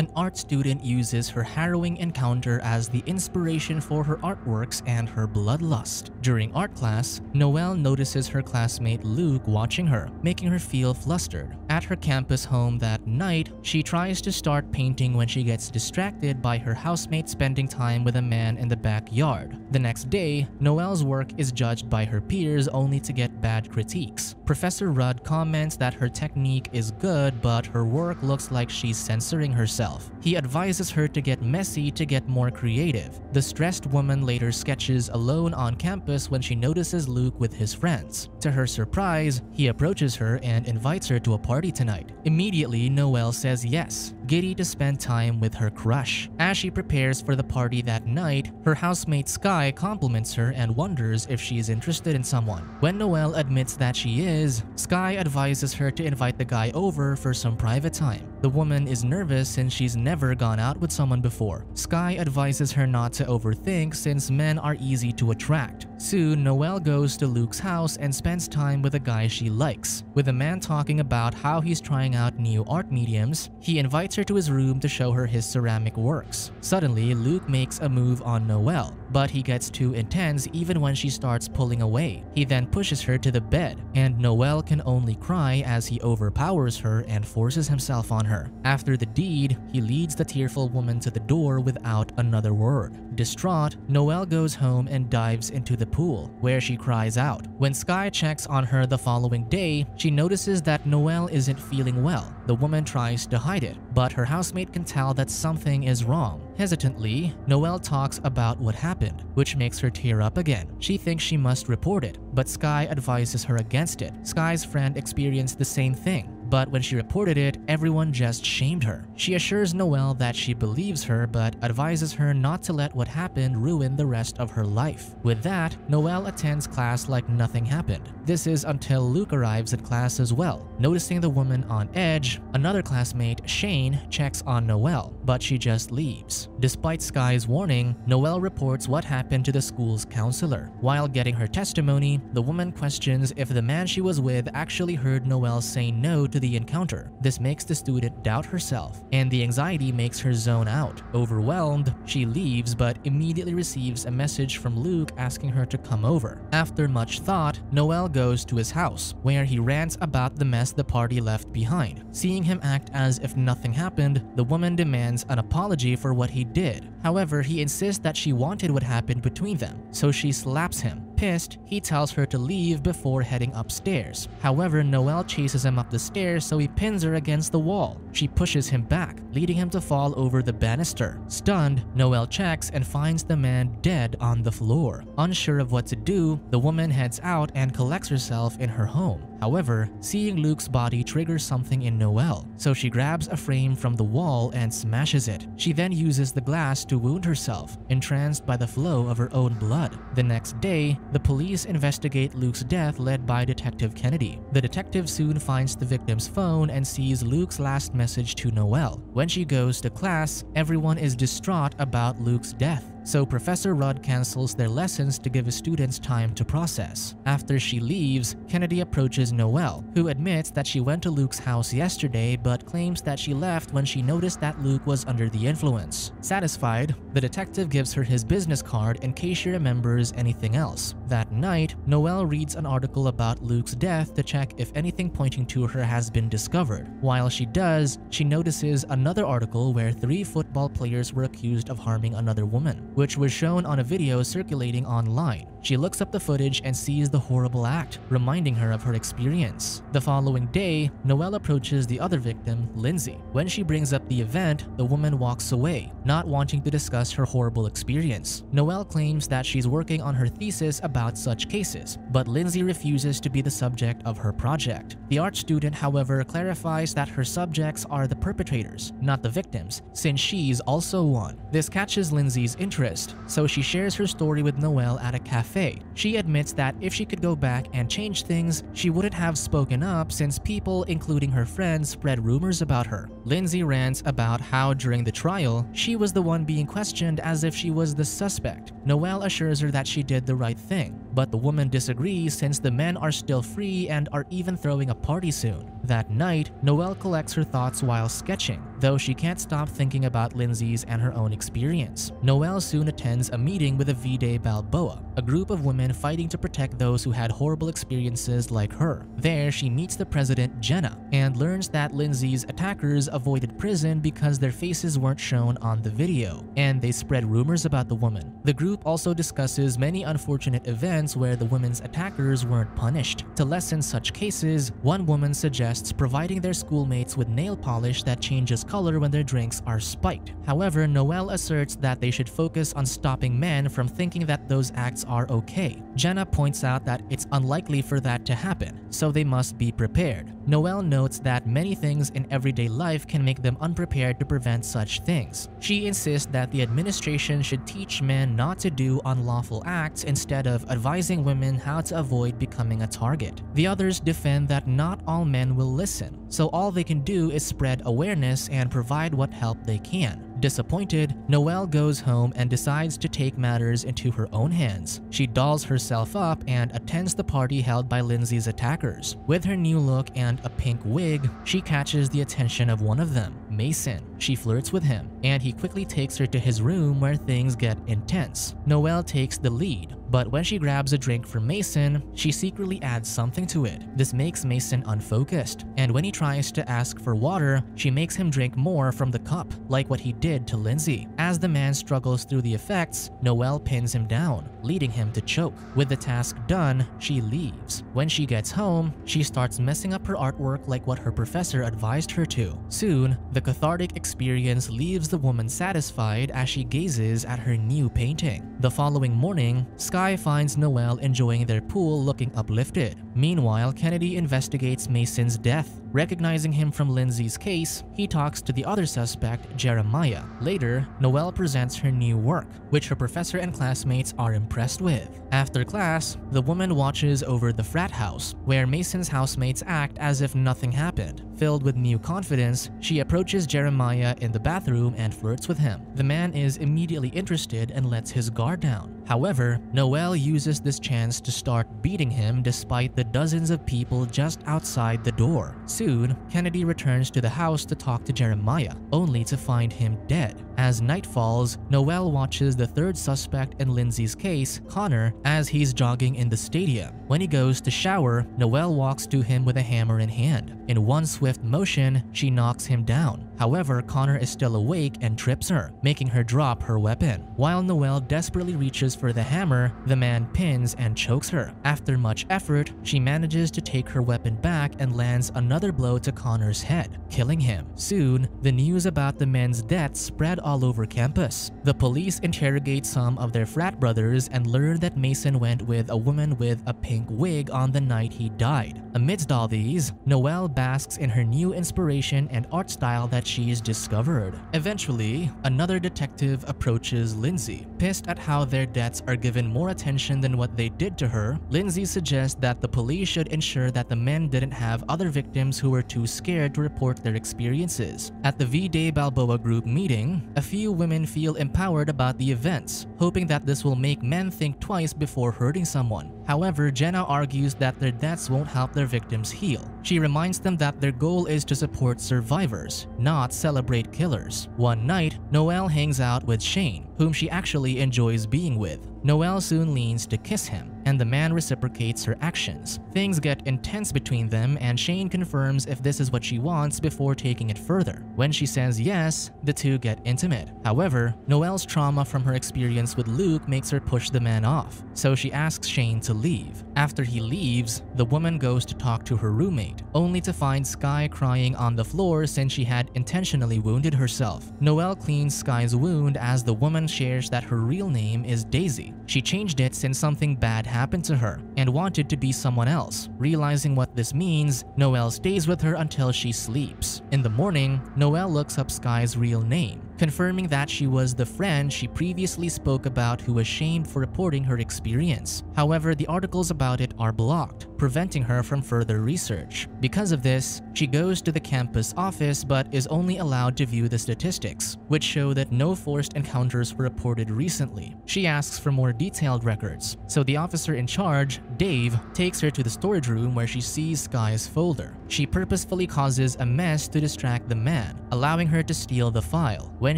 an art student uses her harrowing encounter as the inspiration for her artworks and her bloodlust. During art class, Noelle notices her classmate Luke watching her, making her feel flustered. At her campus home that night, she tries to start painting when she gets distracted by her housemate spending time with a man in the backyard. The next day, Noelle's work is judged by her peers only to get bad critiques. Professor Rudd comments that her technique is good, but her work looks like she's censoring herself. He advises her to get messy to get more creative. The stressed woman later sketches alone on campus when she notices Luke with his friends. To her surprise, he approaches her and invites her to a party tonight. Immediately, Noelle says yes, giddy to spend time with her crush. As she prepares for the party that night, her housemate Sky compliments her and wonders if she is interested in someone. When Noelle admits that she is, Sky advises her to invite the guy over for some private time. The woman is nervous since she's never gone out with someone before. Sky advises her not to overthink since men are easy to attract. Soon, Noelle goes to Luke's house and spends time with a guy she likes. With the man talking about how he's trying out new art mediums, he invites her to his room to show her his ceramic works. Suddenly, Luke makes a move on Noelle, but he gets too intense even when she starts pulling away. He then pushes her to the bed, and Noelle can only cry as he overpowers her and forces himself on her. After the deed, he leads the tearful woman to the door without another word. Distraught, Noelle goes home and dives into the pool, where she cries out. When Sky checks on her the following day, she notices that Noelle isn't feeling well. The woman tries to hide it, but her housemate can tell that something is wrong. Hesitantly, Noelle talks about what happened, which makes her tear up again. She thinks she must report it, but Sky advises her against it. Sky's friend experienced the same thing, but when she reported it, everyone just shamed her. She assures Noelle that she believes her, but advises her not to let what happened ruin the rest of her life. With that, Noelle attends class like nothing happened. This is until Luke arrives at class as well. Noticing the woman on edge, another classmate, Shane, checks on Noelle, but she just leaves. Despite Sky's warning, Noelle reports what happened to the school's counselor. While getting her testimony, the woman questions if the man she was with actually heard Noelle say no to the encounter. This makes the student doubt herself, and the anxiety makes her zone out. Overwhelmed, she leaves but immediately receives a message from Luke asking her to come over. After much thought, Noelle goes to his house, where he rants about the mess the party left behind. Seeing him act as if nothing happened, the woman demands an apology for what he did. However, he insists that she wanted what happened between them, so she slaps him. Pissed, he tells her to leave before heading upstairs. However, Noelle chases him up the stairs, so he pins her against the wall. She pushes him back, leading him to fall over the banister. Stunned, Noelle checks and finds the man dead on the floor. Unsure of what to do, the woman heads out and collects herself in her home. However, seeing Luke's body triggers something in Noelle, so she grabs a frame from the wall and smashes it. She then uses the glass to wound herself, entranced by the flow of her own blood. The next day, the police investigate Luke's death led by Detective Kennedy. The detective soon finds the victim's phone and sees Luke's last message to Noelle. When she goes to class, everyone is distraught about Luke's death, so Professor Rudd cancels their lessons to give his students time to process. After she leaves, Kennedy approaches Noelle, who admits that she went to Luke's house yesterday but claims that she left when she noticed that Luke was under the influence. Satisfied, the detective gives her his business card in case she remembers anything else. That night, Noelle reads an article about Luke's death to check if anything pointing to her has been discovered. While she does, she notices another article where 3 football players were accused of harming another woman, which was shown on a video circulating online. She looks up the footage and sees the horrible act, reminding her of her experience. The following day, Noelle approaches the other victim, Lindsay. When she brings up the event, the woman walks away, not wanting to discuss her horrible experience. Noelle claims that she's working on her thesis about such cases, but Lindsay refuses to be the subject of her project. The art student, however, clarifies that her subjects are the perpetrators, not the victims, since she's also one. This catches Lindsay's interest, so she shares her story with Noelle at a cafe. She admits that if she could go back and change things, she wouldn't have spoken up since people, including her friends, spread rumors about her. Lindsay rants about how during the trial, she was the one being questioned as if she was the suspect. Noelle assures her that she did the right thing, but the woman disagrees since the men are still free and are even throwing a party soon. That night, Noelle collects her thoughts while sketching, though she can't stop thinking about Lindsay's and her own experience. Noelle soon attends a meeting with the V-Day Balboa, a group of women fighting to protect those who had horrible experiences like her. There, she meets the president, Jenna, and learns that Lindsay's attackers avoided prison because their faces weren't shown on the video, and they spread rumors about the woman. The group also discusses many unfortunate events where the women's attackers weren't punished. To lessen such cases, one woman suggests providing their schoolmates with nail polish that changes color when their drinks are spiked. However, Noelle asserts that they should focus on stopping men from thinking that those acts are okay. Jenna points out that it's unlikely for that to happen, so they must be prepared. Noelle notes that many things in everyday life can make them unprepared to prevent such things. She insists that the administration should teach men not to do unlawful acts instead of advising women how to avoid becoming a target. The others defend that not all men will listen, so all they can do is spread awareness and provide what help they can. Disappointed, Noelle goes home and decides to take matters into her own hands. She dolls herself up and attends the party held by Lindsay's attackers. With her new look and a pink wig, she catches the attention of one of them, Mason. She flirts with him, and he quickly takes her to his room where things get intense. Noelle takes the lead, but when she grabs a drink from Mason, she secretly adds something to it. This makes Mason unfocused, and when he tries to ask for water, she makes him drink more from the cup, like what he did to Lindsay. As the man struggles through the effects, Noelle pins him down, leading him to choke. With the task done, she leaves. When she gets home, she starts messing up her artwork like what her professor advised her to. Soon, the cathartic experience leaves the woman satisfied as she gazes at her new painting. The following morning, Sky finds Noelle enjoying their pool looking uplifted. Meanwhile, Kennedy investigates Mason's death. Recognizing him from Lindsay's case, he talks to the other suspect, Jeremiah. Later, Noelle presents her new work, which her professor and classmates are impressed with. After class, the woman watches over the frat house, where Mason's housemates act as if nothing happened. Filled with new confidence, she approaches Jeremiah in the bathroom and flirts with him. The man is immediately interested and lets his guard down. However, Noelle uses this chance to start beating him despite the dozens of people just outside the door. Soon, Kennedy returns to the house to talk to Jeremiah, only to find him dead. As night falls, Noelle watches the third suspect in Lindsay's case, Connor, as he's jogging in the stadium. When he goes to shower, Noelle walks to him with a hammer in hand. In one swift motion, she knocks him down. However, Connor is still awake and trips her, making her drop her weapon. While Noelle desperately reaches for the hammer, the man pins and chokes her. After much effort, she manages to take her weapon back and lands another blow to Connor's head, killing him. Soon, the news about the men's death spread all over campus. The police interrogate some of their frat brothers and learn that Mason went with a woman with a pink wig on the night he died. Amidst all these, Noelle basks in her new inspiration and art style that she's discovered. Eventually, another detective approaches Lindsay. Pissed at how their deaths are given more attention than what they did to her, Lindsay suggests that the police should ensure that the men didn't have other victims who were too scared to report their experiences. At the V-Day Balboa group meeting, a few women feel empowered about the events, hoping that this will make men think twice before hurting someone. However, Jenna argues that their deaths won't help their victims heal. She reminds them that their goal is to support survivors, not celebrate killers. One night, Noelle hangs out with Shane, whom she actually enjoys being with. Noelle soon leans to kiss him, and the man reciprocates her actions. Things get intense between them, and Shane confirms if this is what she wants before taking it further. When she says yes, the two get intimate. However, Noelle's trauma from her experience with Luke makes her push the man off, so she asks Shane to leave. After he leaves, the woman goes to talk to her roommate, only to find Sky crying on the floor since she had intentionally wounded herself. Noelle cleans Sky's wound as the woman shares that her real name is Daisy. She changed it since something bad happened to her and wanted to be someone else. Realizing what this means, Noelle stays with her until she sleeps. In the morning, Noelle looks up Sky's real name, confirming that she was the friend she previously spoke about who was shamed for reporting her experience. However, the articles about it are blocked, preventing her from further research. Because of this, she goes to the campus office but is only allowed to view the statistics, which show that no forced encounters were reported recently. She asks for more detailed records, so the officer in charge, Dave, takes her to the storage room where she sees Sky's folder. She purposefully causes a mess to distract the man, allowing her to steal the file. When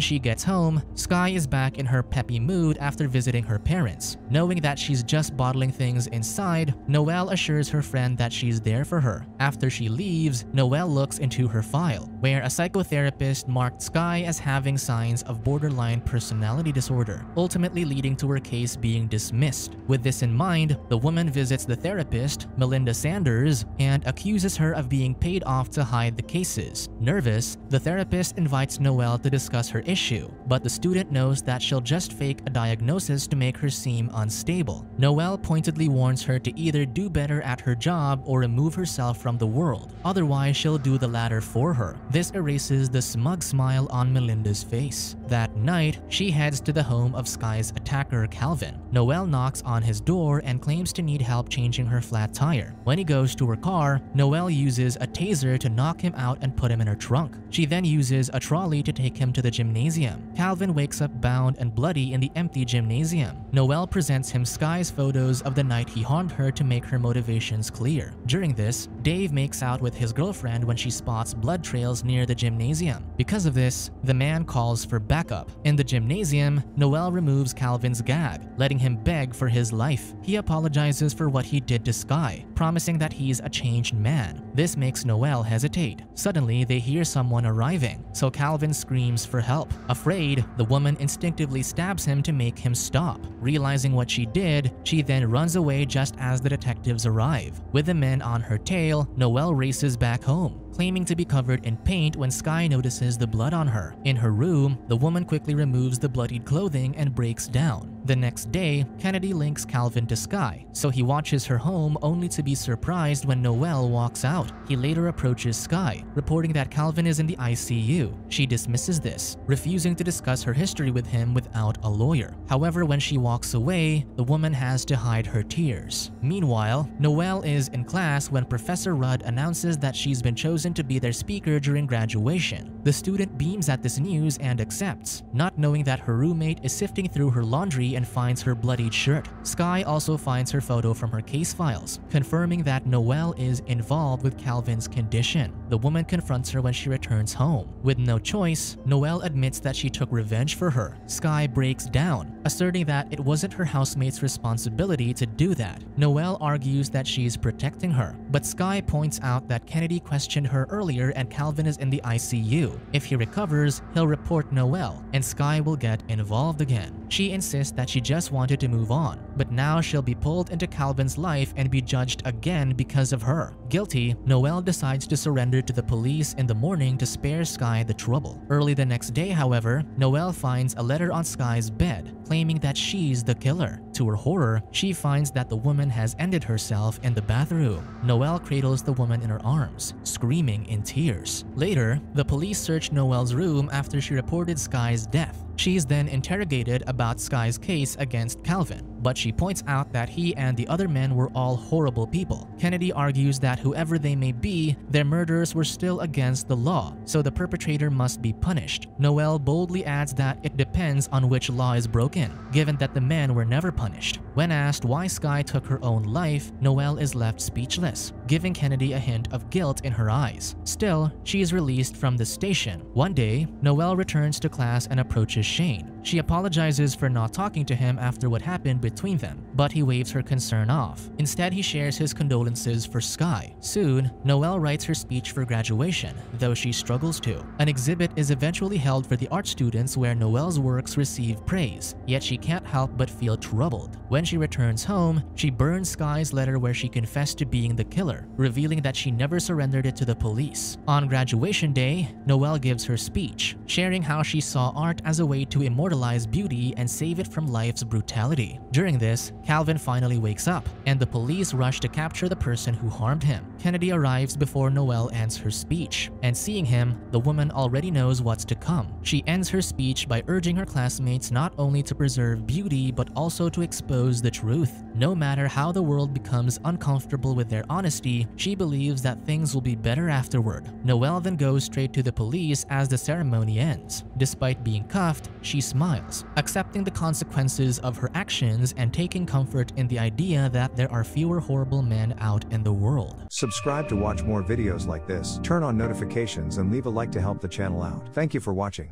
she gets home, Sky is back in her peppy mood after visiting her parents. Knowing that she's just bottling things inside, Noelle assures her friend that she's there for her. After she leaves, Noelle looks into her file, where a psychotherapist marked Sky as having signs of borderline personality disorder, ultimately leading to her case being dismissed. With this in mind, the woman visits the therapist, Melinda Sanders, and accuses her of being paid off to hide the cases. Nervous, the therapist invites Noelle to discuss her issue, but the student knows that she'll just fake a diagnosis to make her seem unstable. Noelle pointedly warns her to either do better at her job or remove herself from the world, otherwise she'll do the latter for her. This erases the smug smile on Melinda's face. That night, she heads to the home of Sky's attacker, Calvin. Noelle knocks on his door and claims to need help changing her flat tire. When he goes to her car, Noelle uses a taser to knock him out and put him in her trunk. She then uses a trolley to take him to the gymnasium. Calvin wakes up bound and bloody in the empty gymnasium. Noelle presents him Sky's photos of the night he harmed her to make her motivations clear. During this, Dave makes out with his girlfriend when she spots blood trails near the gymnasium. Because of this, the man calls for backup. In the gymnasium, Noelle removes Calvin's gag, letting him beg for his life. He apologizes for what he did to Sky, promising that he's a changed man. This makes Noelle hesitate. Suddenly, they hear someone arriving, so Calvin screams for help. Afraid, the woman instinctively stabs him to make him stop. Realizing what she did, she then runs away just as the detectives arrive. With the men on her tail, Noelle races back home, claiming to be covered in paint when Sky notices the blood on her. In her room, the woman quickly removes the bloodied clothing and breaks down. The next day, Kennedy links Calvin to Sky, so he watches her home only to be surprised when Noelle walks out. He later approaches Sky, reporting that Calvin is in the ICU. She dismisses this, refusing to discuss her history with him without a lawyer. However, when she walks away, the woman has to hide her tears. Meanwhile, Noelle is in class when Professor Rudd announces that she's been chosen to be their speaker during graduation. The student beams at this news and accepts, not knowing that her roommate is sifting through her laundry and finds her bloodied shirt. Sky also finds her photo from her case files, confirming that Noelle is involved with Calvin's condition. The woman confronts her when she returns home. With no choice, Noelle admits that she took revenge for her. Sky breaks down, asserting that it wasn't her housemate's responsibility to do that. Noelle argues that she's protecting her, but Sky points out that Kennedy questioned her earlier and Calvin is in the ICU. If he recovers, he'll report Noelle, and Sky will get involved again. She insists that she just wanted to move on, but now she'll be pulled into Calvin's life and be judged again because of her. Guilty, Noelle decides to surrender to the police in the morning to spare Sky the trouble. Early the next day, however, Noelle finds a letter on Sky's bed, claiming that she's the killer. To her horror, she finds that the woman has ended herself in the bathroom. Noelle cradles the woman in her arms, screaming in tears. Later, the police search Noelle's room after she reported Sky's death. She is then interrogated about Sky's case against Calvin, but she points out that he and the other men were all horrible people. Kennedy argues that whoever they may be, their murders were still against the law, so the perpetrator must be punished. Noelle boldly adds that it depends on which law is broken, given that the men were never punished. When asked why Sky took her own life, Noelle is left speechless, giving Kennedy a hint of guilt in her eyes. Still, she is released from the station. One day, Noelle returns to class and approaches Shane. She apologizes for not talking to him after what happened between them, but he waves her concern off. Instead, he shares his condolences for Sky. Soon, Noelle writes her speech for graduation, though she struggles to. An exhibit is eventually held for the art students where Noelle's works receive praise, yet she can't help but feel troubled. When she returns home, she burns Sky's letter where she confessed to being the killer, revealing that she never surrendered it to the police. On graduation day, Noelle gives her speech, sharing how she saw art as a way to immortalize immortalize beauty and save it from life's brutality. During this, Calvin finally wakes up, and the police rush to capture the person who harmed him. Kennedy arrives before Noelle ends her speech, and seeing him, the woman already knows what's to come. She ends her speech by urging her classmates not only to preserve beauty but also to expose the truth. No matter how the world becomes uncomfortable with their honesty, she believes that things will be better afterward. Noelle then goes straight to the police as the ceremony ends. Despite being cuffed, she smiles, accepting the consequences of her actions and taking comfort in the idea that there are fewer horrible men out in the world. Subscribe to watch more videos like this, turn on notifications and leave a like to help the channel out. Thank you for watching.